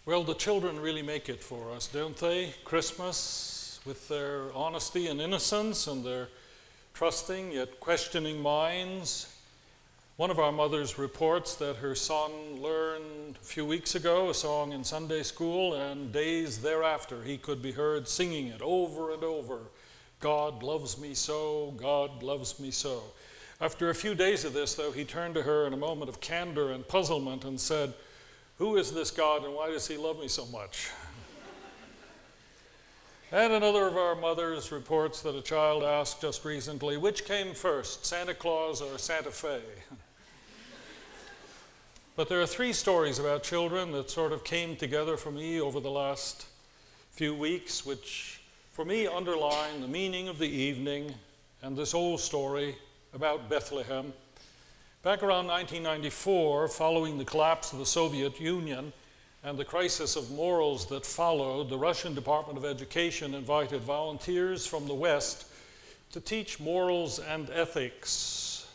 Well, the children really make it for us, don't they? Christmas, with their honesty and innocence and their trusting yet questioning minds. One of our mothers reports that her son learned a few weeks ago a song in Sunday school, and days thereafter he could be heard singing it over and over. God loves me so, God loves me so. After a few days of this, though, he turned to her in a moment of candor and puzzlement and said, "Who is this God and why does he love me so much?" And another of our mothers reports that a child asked just recently, which came first, Santa Claus or Santa Fe? But there are three stories about children that sort of came together for me over the last few weeks, which for me underline the meaning of the evening and this old story about Bethlehem. Back around 1994, following the collapse of the Soviet Union and the crisis of morals that followed, the Russian Department of Education invited volunteers from the West to teach morals and ethics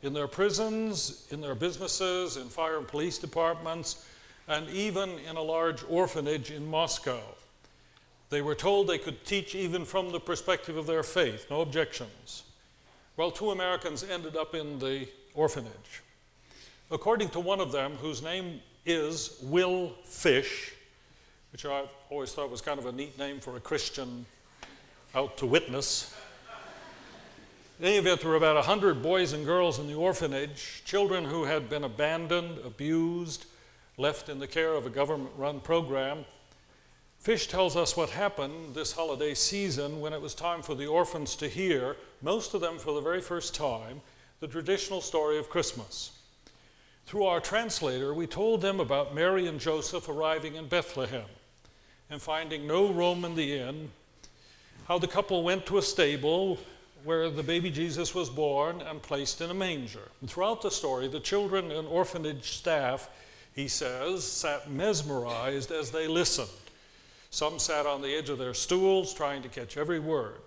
in their prisons, in their businesses, in fire and police departments, and even in a large orphanage in Moscow. They were told they could teach even from the perspective of their faith, no objections. Well, two Americans ended up in the orphanage. According to one of them, whose name is Will Fish, which I've always thought was kind of a neat name for a Christian out to witness. In any event, there were about 100 boys and girls in the orphanage, children who had been abandoned, abused, left in the care of a government-run program. Fish tells us what happened this holiday season when it was time for the orphans to hear, most of them for the very first time, the traditional story of Christmas. Through our translator, we told them about Mary and Joseph arriving in Bethlehem and finding no room in the inn, how the couple went to a stable where the baby Jesus was born and placed in a manger. And throughout the story, the children and orphanage staff, he says, sat mesmerized as they listened. Some sat on the edge of their stools trying to catch every word.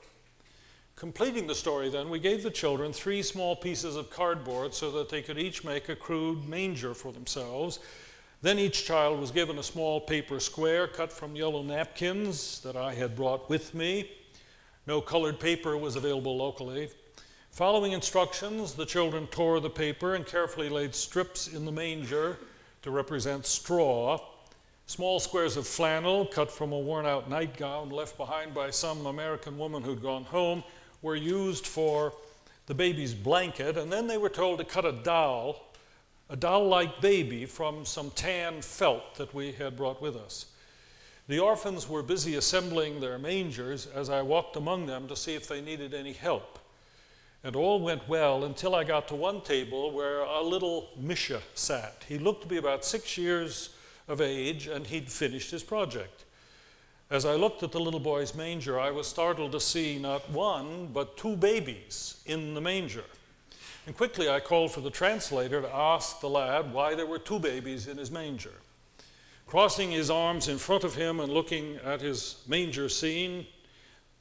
Completing the story then, we gave the children 3 small pieces of cardboard so that they could each make a crude manger for themselves. Then each child was given a small paper square cut from yellow napkins that I had brought with me. No colored paper was available locally. Following instructions, the children tore the paper and carefully laid strips in the manger to represent straw. Small squares of flannel cut from a worn-out nightgown left behind by some American woman who'd gone home were used for the baby's blanket, and then they were told to cut a doll-like baby from some tan felt that we had brought with us. The orphans were busy assembling their mangers as I walked among them to see if they needed any help. And all went well until I got to one table where a little Misha sat. He looked to be about 6 years of age, and he'd finished his project. As I looked at the little boy's manger, I was startled to see not one, but 2 babies in the manger. And quickly I called for the translator to ask the lad why there were 2 babies in his manger. Crossing his arms in front of him and looking at his manger scene,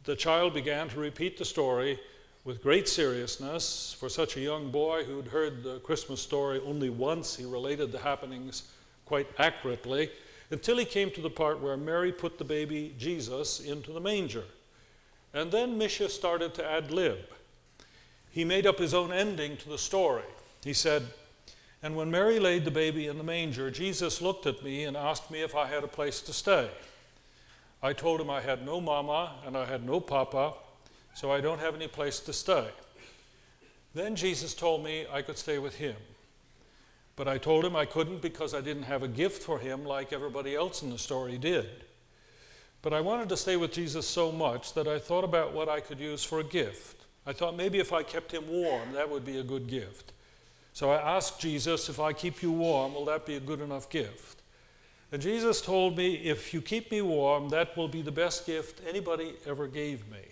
the child began to repeat the story with great seriousness. For such a young boy who'd heard the Christmas story only once, he related the happenings quite accurately, until he came to the part where Mary put the baby Jesus into the manger. And then Misha started to ad-lib. He made up his own ending to the story. He said, "And when Mary laid the baby in the manger, Jesus looked at me and asked me if I had a place to stay. I told him I had no mama and I had no papa, so I don't have any place to stay. Then Jesus told me I could stay with him. But I told him I couldn't because I didn't have a gift for him like everybody else in the story did. But I wanted to stay with Jesus so much that I thought about what I could use for a gift. I thought maybe if I kept him warm, that would be a good gift. So I asked Jesus, if I keep you warm, will that be a good enough gift? And Jesus told me, if you keep me warm, that will be the best gift anybody ever gave me.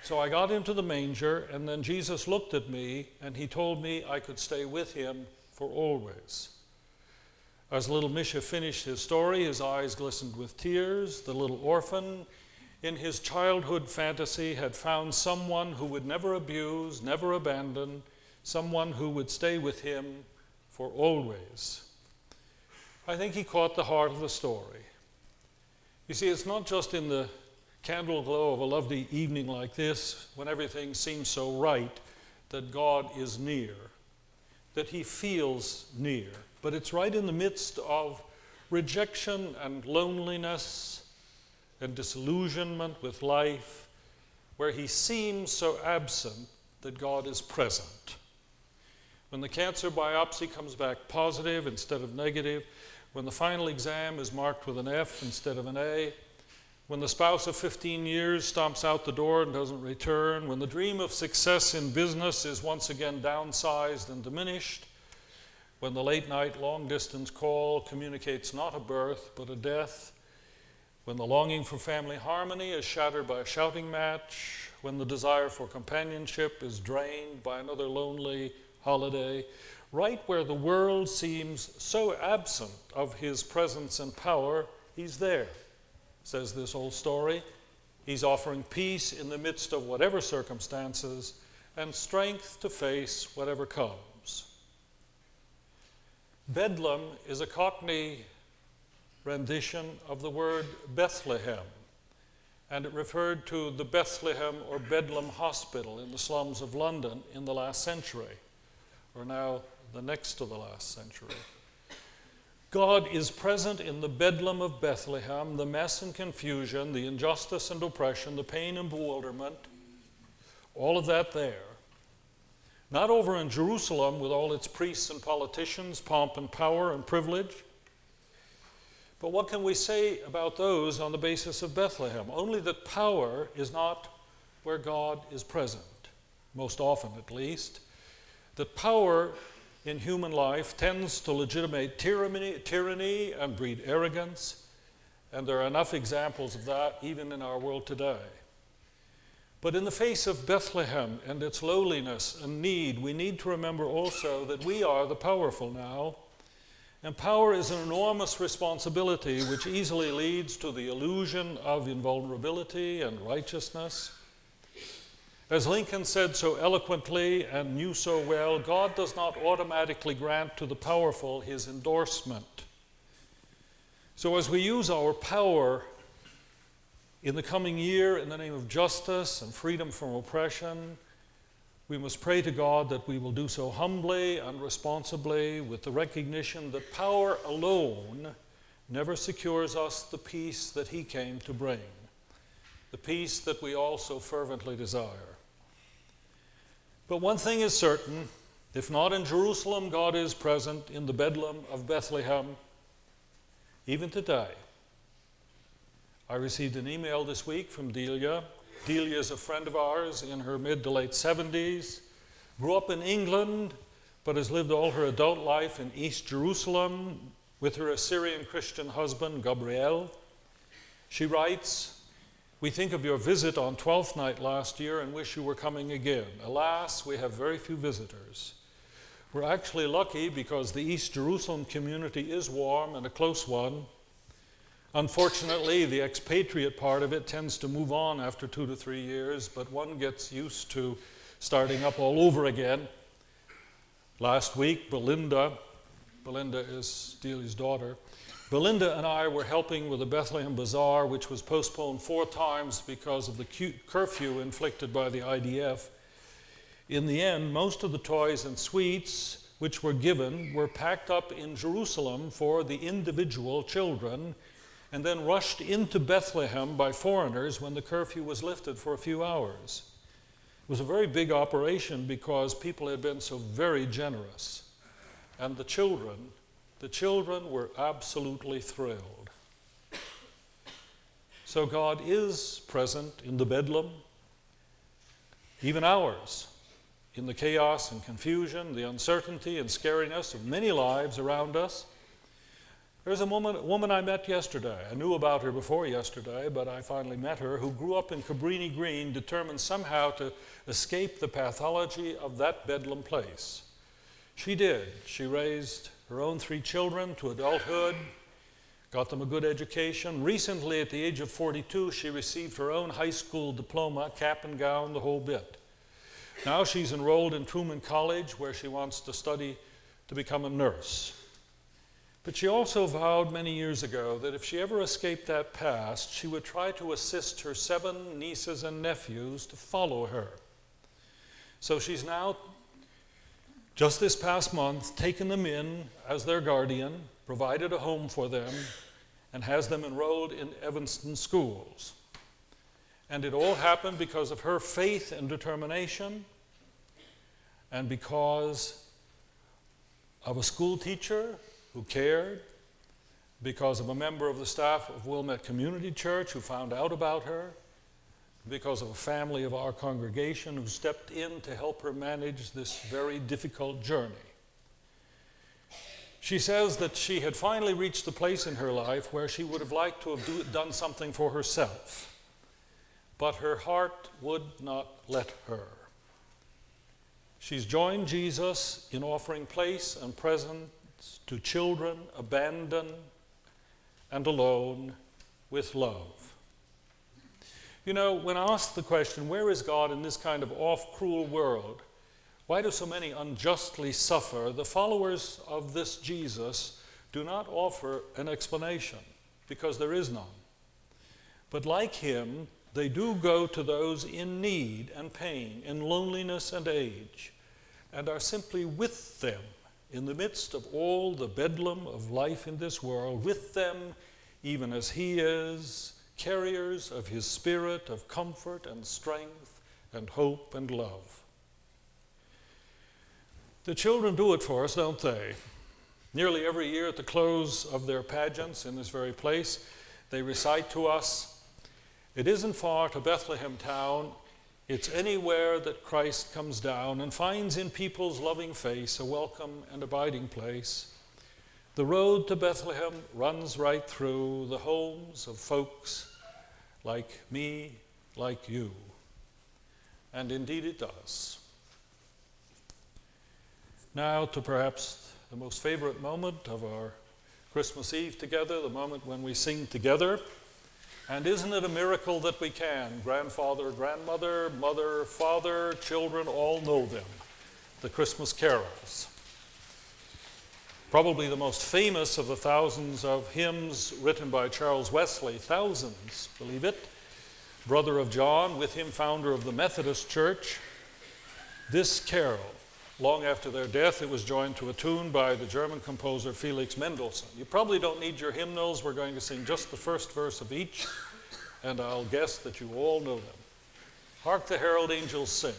So I got into the manger, and then Jesus looked at me, and he told me I could stay with him for always." As little Misha finished his story, his eyes glistened with tears. The little orphan, in his childhood fantasy, had found someone who would never abuse, never abandon, someone who would stay with him for always. I think he caught the heart of the story. You see, it's not just in the candle glow of a lovely evening like this, when everything seems so right, that God is near, that he feels near. But it's right in the midst of rejection and loneliness and disillusionment with life, where he seems so absent, that God is present. When the cancer biopsy comes back positive instead of negative, when the final exam is marked with an F instead of an A, when the spouse of 15 years stomps out the door and doesn't return, when the dream of success in business is once again downsized and diminished, when the late night long distance call communicates not a birth but a death, when the longing for family harmony is shattered by a shouting match, when the desire for companionship is drained by another lonely holiday, right where the world seems so absent of his presence and power, he's there, says this old story. He's offering peace in the midst of whatever circumstances and strength to face whatever comes. Bedlam is a Cockney rendition of the word Bethlehem, and it referred to the Bethlehem or Bedlam Hospital in the slums of London in the last century, or now the next to the last century. God is present in the bedlam of Bethlehem, the mess and confusion, the injustice and oppression, the pain and bewilderment, all of that there. Not over in Jerusalem with all its priests and politicians, pomp and power and privilege. But what can we say about those on the basis of Bethlehem? Only that power is not where God is present, most often at least. That power in human life tends to legitimate tyranny and breed arrogance, and there are enough examples of that even in our world today. But in the face of Bethlehem and its lowliness and need, we need to remember also that we are the powerful now, and power is an enormous responsibility which easily leads to the illusion of invulnerability and righteousness. As Lincoln said so eloquently and knew so well, God does not automatically grant to the powerful his endorsement. So as we use our power in the coming year in the name of justice and freedom from oppression, we must pray to God that we will do so humbly and responsibly with the recognition that power alone never secures us the peace that he came to bring, the peace that we all so fervently desire. But one thing is certain, if not in Jerusalem, God is present in the bedlam of Bethlehem, even today. I received an email this week from Delia. Delia is a friend of ours in her mid to late 70s, grew up in England, but has lived all her adult life in East Jerusalem with her Assyrian Christian husband, Gabriel. She writes, "We think of your visit on 12th night last year and wish you were coming again. Alas, we have very few visitors. We're actually lucky because the East Jerusalem community is warm and a close one. Unfortunately, the expatriate part of it tends to move on after 2 to 3 years, but one gets used to starting up all over again. Last week, Belinda is Delia's daughter, Belinda and I were helping with the Bethlehem Bazaar, which was postponed 4 times because of the curfew inflicted by the IDF. In the end, most of the toys and sweets which were given were packed up in Jerusalem for the individual children and then rushed into Bethlehem by foreigners when the curfew was lifted for a few hours. It was a very big operation because people had been so very generous. And the children were absolutely thrilled. So God is present in the bedlam, even ours, in the chaos and confusion, the uncertainty and scariness of many lives around us. There's a woman I met yesterday. I knew about her before yesterday, but I finally met her, who grew up in Cabrini Green, determined somehow to escape the pathology of that bedlam place. She did. She raised her own 3 children to adulthood, got them a good education. Recently, at the age of 42, she received her own high school diploma, cap and gown, the whole bit. Now she's enrolled in Truman College, where she wants to study to become a nurse. But she also vowed many years ago that if she ever escaped that past, she would try to assist her 7 nieces and nephews to follow her. So she's now, just this past month, taken them in as their guardian, provided a home for them, and has them enrolled in Evanston schools. And it all happened because of her faith and determination, and because of a school teacher who cared, because of a member of the staff of Wilmette Community Church who found out about her, because of a family of our congregation who stepped in to help her manage this very difficult journey. She says that she had finally reached the place in her life where she would have liked to have done something for herself, but her heart would not let her. She's joined Jesus in offering place and presence to children abandoned and alone with love. You know, when asked the question, where is God in this kind of off-cruel world? Why do so many unjustly suffer? The followers of this Jesus do not offer an explanation, because there is none. But like him, they do go to those in need and pain, in loneliness and age, and are simply with them in the midst of all the bedlam of life in this world, with them even as he is, carriers of his spirit of comfort and strength and hope and love. The children do it for us, don't they? Nearly every year at the close of their pageants in this very place, they recite to us, "It isn't far to Bethlehem town, it's anywhere that Christ comes down and finds in people's loving face a welcome and abiding place. The road to Bethlehem runs right through the homes of folks like me, like you." And indeed it does. Now to perhaps the most favorite moment of our Christmas Eve together, the moment when we sing together. And isn't it a miracle that we can? Grandfather, grandmother, mother, father, children all know them, the Christmas carols. Probably the most famous of the thousands of hymns written by Charles Wesley, thousands, believe it, brother of John, with him founder of the Methodist Church. This carol, long after their death, it was joined to a tune by the German composer Felix Mendelssohn. You probably don't need your hymnals. We're going to sing just the first verse of each, and I'll guess that you all know them. Hark the herald angels sing.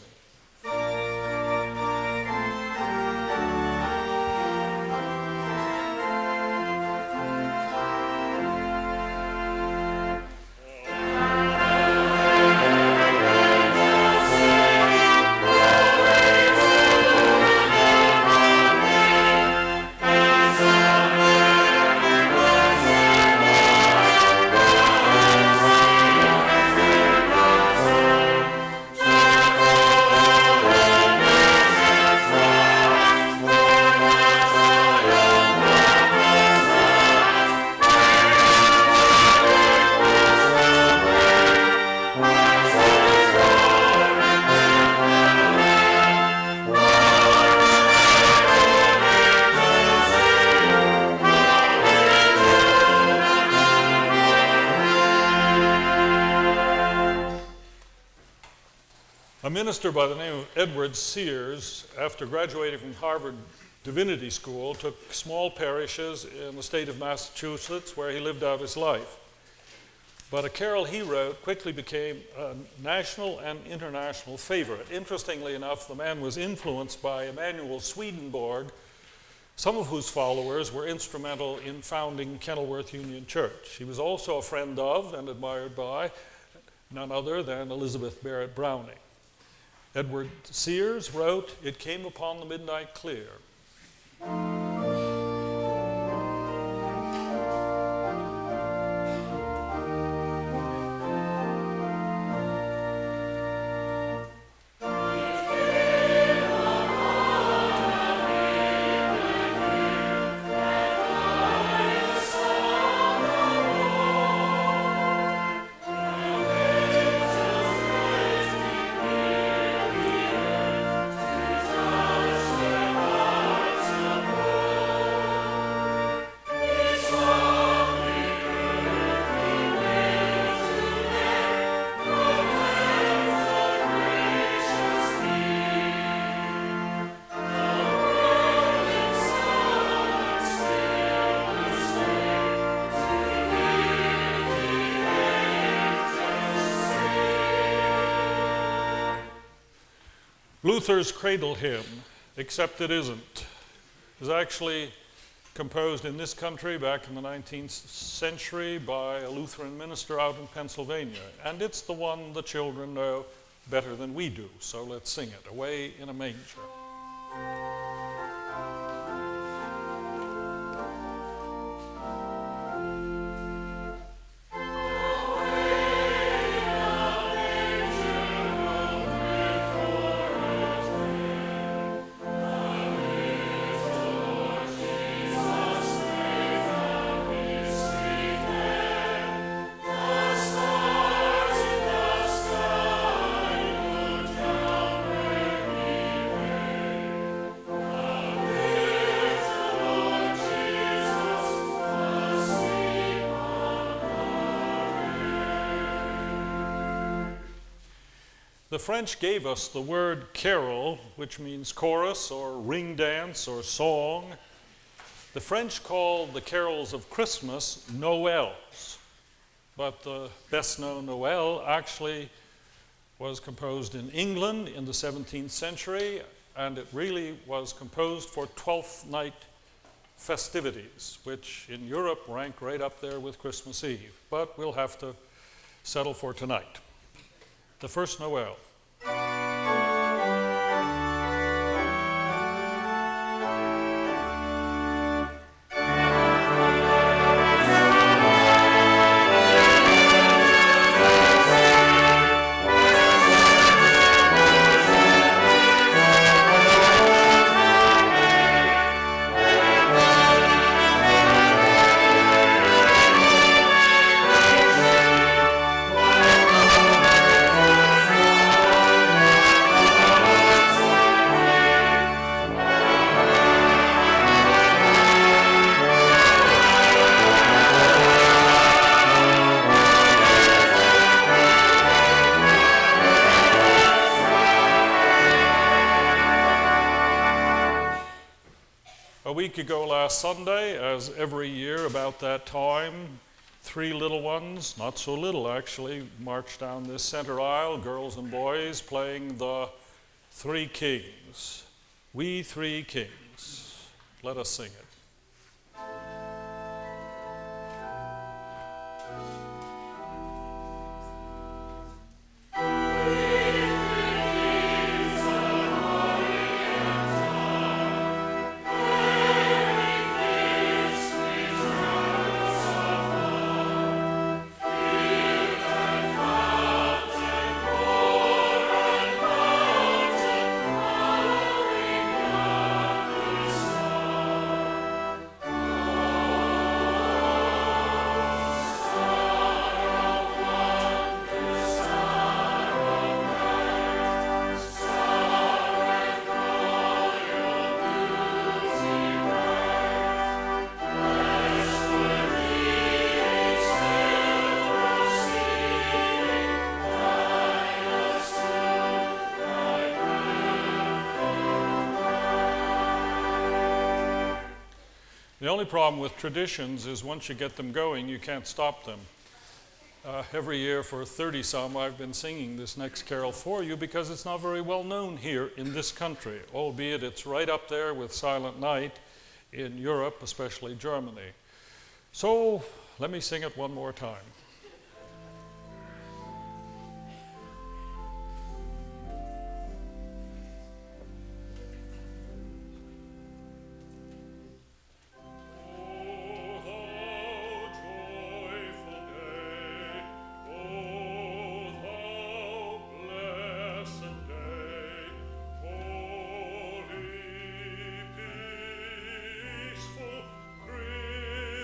A minister by the name of Edward Sears, after graduating from Harvard Divinity School, took small parishes in the state of Massachusetts where he lived out his life. But a carol he wrote quickly became a national and international favorite. Interestingly enough, the man was influenced by Emanuel Swedenborg, some of whose followers were instrumental in founding Kenilworth Union Church. He was also a friend of and admired by none other than Elizabeth Barrett Browning. Edward Sears wrote, "It came upon the midnight clear." Luther's cradle hymn, Except It Isn't, is actually composed in this country back in the 19th century by a Lutheran minister out in Pennsylvania. And it's the one the children know better than we do. So let's sing it, Away in a Manger. The French gave us the word carol, which means chorus or ring dance or song. The French called the carols of Christmas Noëls, but the best-known Noël actually was composed in England in the 17th century, and it really was composed for Twelfth Night festivities, which in Europe rank right up there with Christmas Eve. But we'll have to settle for tonight. The first Noël. A week ago last Sunday, as every year about that time, 3 little ones, not so little actually, marched down this center aisle, girls and boys, playing the Three Kings. We Three Kings. Let us sing it. The only problem with traditions is once you get them going, you can't stop them. Every year for 30-some, I've been singing this next carol for you because it's not very well known here in this country, albeit it's right up there with Silent Night in Europe, especially Germany. So let me sing it one more time.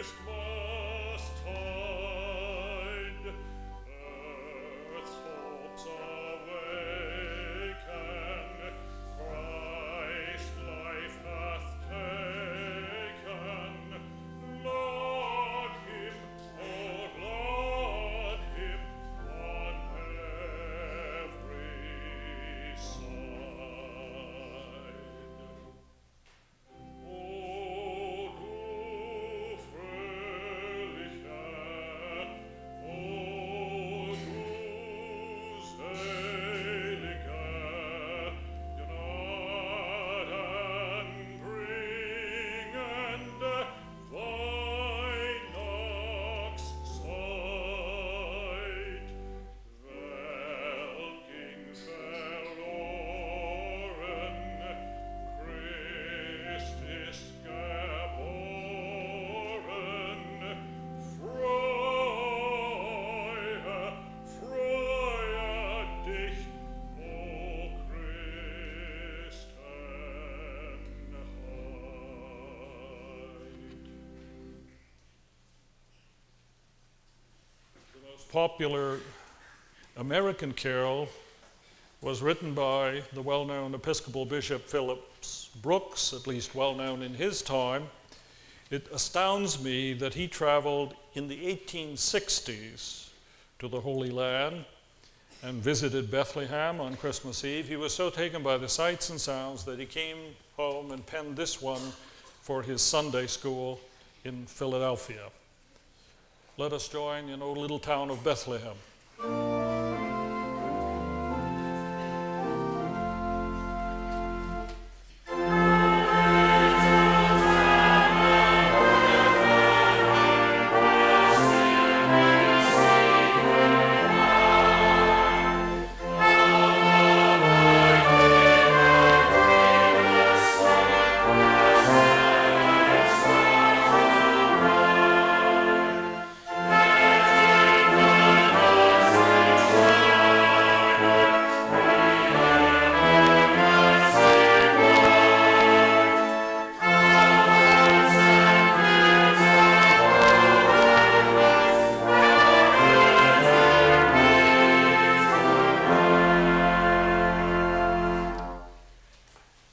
Christmas time. most popular American carol was written by the well-known Episcopal Bishop Phillips Brooks, at least well-known in his time. It astounds me that he traveled in the 1860s to the Holy Land and visited Bethlehem on Christmas Eve. He was so taken by the sights and sounds that he came home and penned this one for his Sunday school in Philadelphia. Let us join in O Little Town of Bethlehem.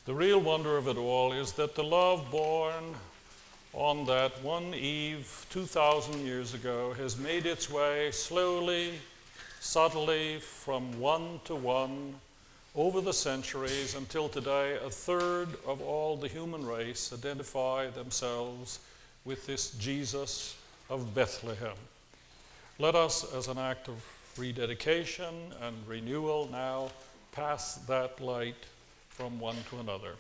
The real wonder of it all is that the love born on that one eve 2,000 years ago has made its way slowly, subtly, from one to one over the centuries until today a third of all the human race identify themselves with this Jesus of Bethlehem. Let us, as an act of rededication and renewal, now pass that light from one to another.